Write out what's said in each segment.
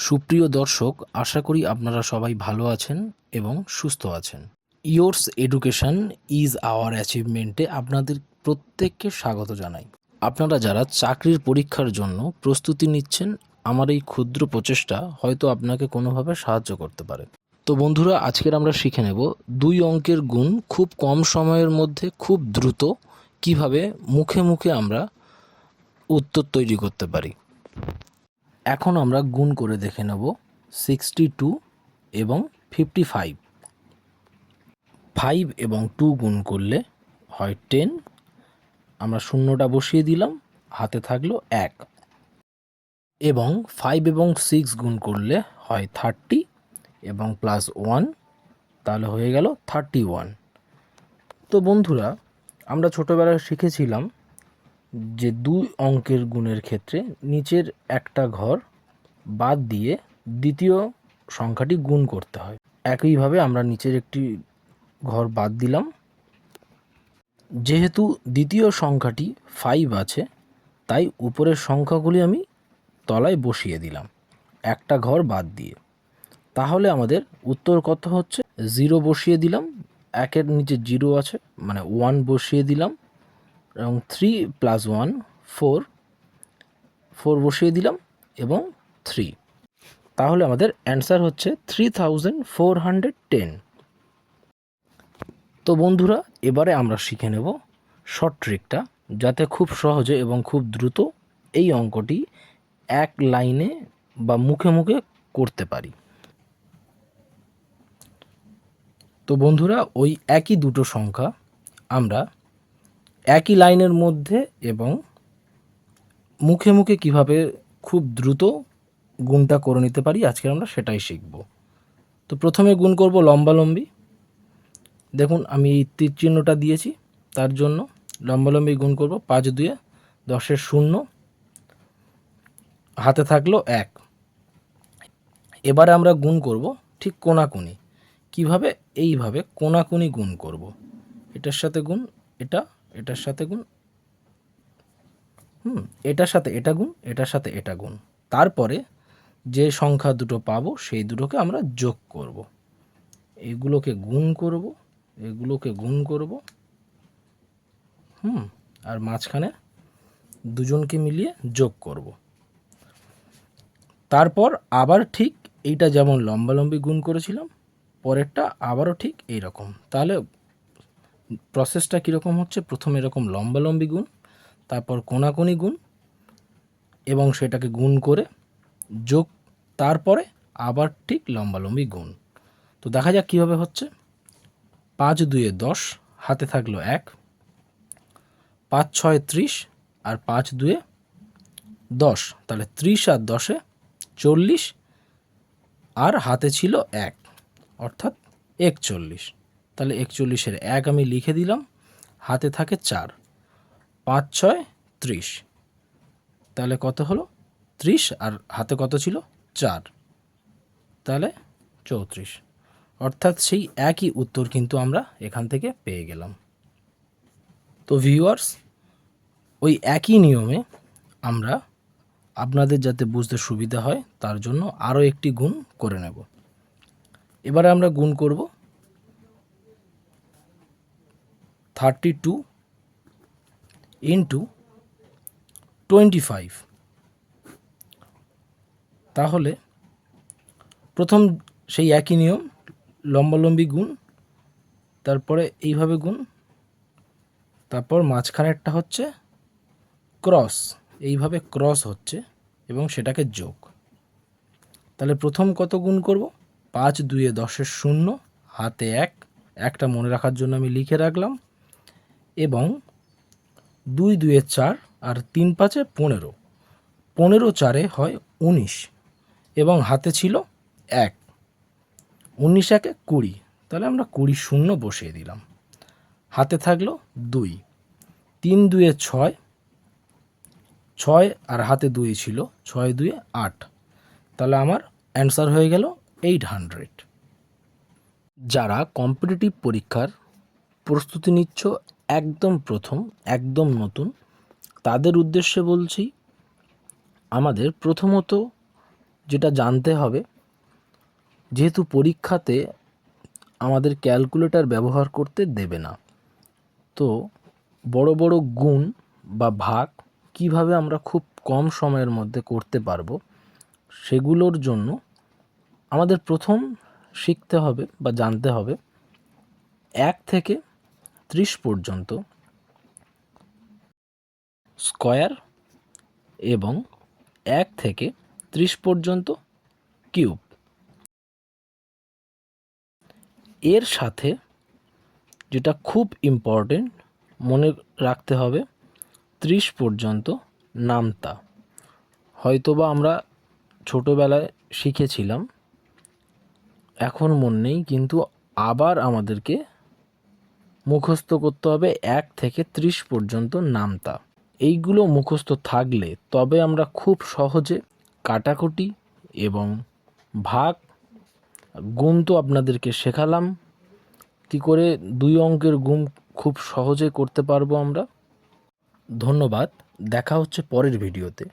সুপ্রিয় দর্শক, আশা করি আপনারা সবাই ভালো আছেন এবং সুস্থ আছেন। ইয়োর্স এডুকেশন ইজ আওয়ার অ্যাচিভমেন্টে আপনাদের প্রত্যেককে স্বাগত জানাই। আপনারা যারা চাকরির পরীক্ষার জন্য প্রস্তুতি নিচ্ছেন, আমার এই ক্ষুদ্র প্রচেষ্টা হয়তো আপনাকে কোনোভাবে সাহায্য করতে পারে। তো বন্ধুরা, আজকের আমরা শিখে নেব 2 অঙ্কের গুণ খুব কম সময়ের মধ্যে খুব দ্রুত কিভাবে মুখে মুখে আমরা উত্তর তৈরি করতে পারি। এখন আমরা গুণ করে দেখে নেব 62 এবং 55। 5 এবং 2 গুণ করলে হয় 10, আমরা শূন্যটা বসিয়ে দিলাম, হাতে থাকলো 1। এবং 5 এবং 6 গুণ করলে হয় 30 এবং প্লাস 1, তাহলে হয়ে গেল 31। তো বন্ধুরা, আমরা ছোটোবেলায় শিখেছিলাম যে 2 অঙ্কের গুণের ক্ষেত্রে নিচের একটা ঘর বাদ দিয়ে দ্বিতীয় সংখ্যাটি গুণ করতে হয়। একইভাবে আমরা নিচের একটি ঘর বাদ দিলাম। যেহেতু দ্বিতীয় সংখ্যাটি 5 আছে, তাই উপরের সংখ্যাগুলি আমি তলায় বসিয়ে দিলাম একটা ঘর বাদ দিয়ে। তাহলে আমাদের উত্তর কত হচ্ছে? 0 বসিয়ে দিলাম, 1-এর নিচে 0 আছে মানে 1 বসিয়ে দিলাম, এবং 3 + 1 4 বসিয়ে দিলাম এবং 3। তাহলে আমাদের অ্যান্সার হচ্ছে 3410। তো বন্ধুরা, এবারে আমরা শিখে নেব শর্ট ট্রিকটা, যাতে খুব সহজে এবং খুব দ্রুত এই অঙ্কটি এক লাইনে বা মুখে মুখে করতে পারি। তো বন্ধুরা, ওই একই দুটো সংখ্যা আমরা একই লাইনের মধ্যে এবং মুখে মুখে কিভাবে খুব দ্রুত গুণটা করে নিতে পারি, আজকে আমরা সেটাই শিখব। তো প্রথমে গুণ করব লম্বালম্বি। দেখুন, আমি এই তীর চিহ্নটা দিয়েছি, তার জন্য লম্বালম্বি গুণ করব। 5 2 10 0, হাতে থাকলো 1। এবারে আমরা গুণ করব ঠিক কোনাকুনি। কিভাবে? এইভাবে কোনাকুনি গুণ করব। এটার সাথে গুণ, এটার সাথে গুণ, এটার সাথে এটা গুণ, এটার সাথে এটা গুণ। তারপরে যে সংখ্যা দুটো পাবো সেই দুটোকে আমরা যোগ করব। এগুলোকে গুণ করব, এগুলোকে গুণ করব, আর মাঝখানে দুজনকে মিলিয়ে যোগ করব। তারপর আবার ঠিক এইটা যেমন লম্বালম্বি গুণ করেছিলাম, পরেরটা আবারও ঠিক এই রকম। তাহলে প্রসেসটা কীরকম হচ্ছে? প্রথমে এরকম লম্বালম্বি গুণ, তারপর কোনাকুনি গুণ, এবং সেটাকে গুণ করে যোগ, তারপরে আবার ঠিক লম্বালম্বি গুণ। তো দেখা যাক কীভাবে হচ্ছে। 5 2 10, হাতে থাকলো 1, 5 6 30, আর 5 2 10, তাহলে 30 আর 10 40, আর হাতে ছিল 1, অর্থাৎ 41। তাহলে 41-এর 1 আমি লিখে দিলাম, হাতে থাকে 4, 5 6 30, তাহলে কত হলো? 30, আর হাতে কত ছিল? 4, তাহলে 34। অর্থাৎ সেই একই উত্তর কিন্তু আমরা এখান থেকে পেয়ে গেলাম। তো ভিউয়ার্স, ওই একই নিয়মে আমরা আপনাদের যাতে বুঝতে সুবিধা হয় তার জন্য আরও একটি গুণ করে নেব। এবারে আমরা গুণ করব 32 × 25। তাহলে প্রথম সেই একই নিয়ম, লম্বালম্বি গুণ, তারপরে এইভাবে গুণ, তারপর মাঝখানেরটা হচ্ছে ক্রস, এইভাবে ক্রস হচ্ছে এবং সেটাকে যোগ। তাহলে প্রথম কত গুণ করব? 5 2 10 0, হাতে 1, একটা মনে রাখার জন্য আমি লিখে রাখলাম, এবং 2 2 4, আর 3 5 15, 15 4 হয় 19, এবং হাতে ছিল 1, 19 1 20, তাহলে আমরা 20 0 বসিয়ে দিলাম, হাতে থাকলো 2, 3 2 6, 6 আর হাতে 2 ছিল, 6 2 8, তাহলে আমার অ্যান্সার হয়ে গেল 800। যারা কম্পিটিটিভ পরীক্ষার প্রস্তুতি নিচ্ছ, একদম প্রথম, একদম নতুন, তাদের উদ্দেশ্যে বলছি, আমাদের প্রথমত যেটা জানতে হবে, যেহেতু পরীক্ষাতে আমাদের ক্যালকুলেটর ব্যবহার করতে দেবে না, তো বড় বড় গুণ বা ভাগ কিভাবে আমরা খুব কম সময়ের মধ্যে করতে পারবো, সেগুলোর জন্য আমাদের প্রথম শিখতে হবে বা জানতে হবে 1 থেকে 30 পর্যন্ত স্কয়ার এবং 1 থেকে 30 পর্যন্ত কিউব। এর সাথে যেটা খুব ইম্পর্টেন্ট মনে রাখতে হবে, 30 পর্যন্ত নামতা। হয়তোবা আমরা ছোটোবেলায় শিখেছিলাম, এখন মনে নেই, কিন্তু আবার আমাদেরকে মুখস্থ করতে হবে 1 থেকে 30 পর্যন্ত নামতা। এইগুলো মুখস্থ থাকলে তবে আমরা খুব সহজে কাটাকুটি এবং ভাগ, গুণ তো আপনাদেরকে শেখালাম কী করে 2 অঙ্কের গুণ খুব সহজে করতে পারবো আমরা। ধন্যবাদ, দেখা হচ্ছে পরের ভিডিওতে।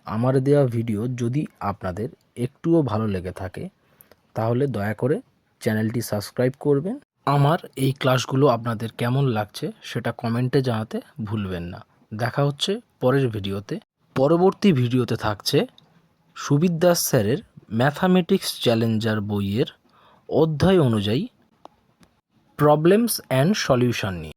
আমার দেওয়া ভিডিও যদি আপনাদের একটুও ভালো লেগে থাকে তাহলে দয়া করে চ্যানেলটি সাবস্ক্রাইব করবেন। আমার এই ক্লাসগুলো আপনাদের কেমন লাগছে সেটা কমেন্টে জানাতে ভুলবেন না। দেখা হচ্ছে পরের ভিডিওতে। পরবর্তী ভিডিওতে থাকছে সুবিদ দাস স্যারের ম্যাথামেটিক্স চ্যালেঞ্জার বইয়ের অধ্যায় অনুযায়ী প্রবলেমস অ্যান্ড সলিউশন নিয়ে।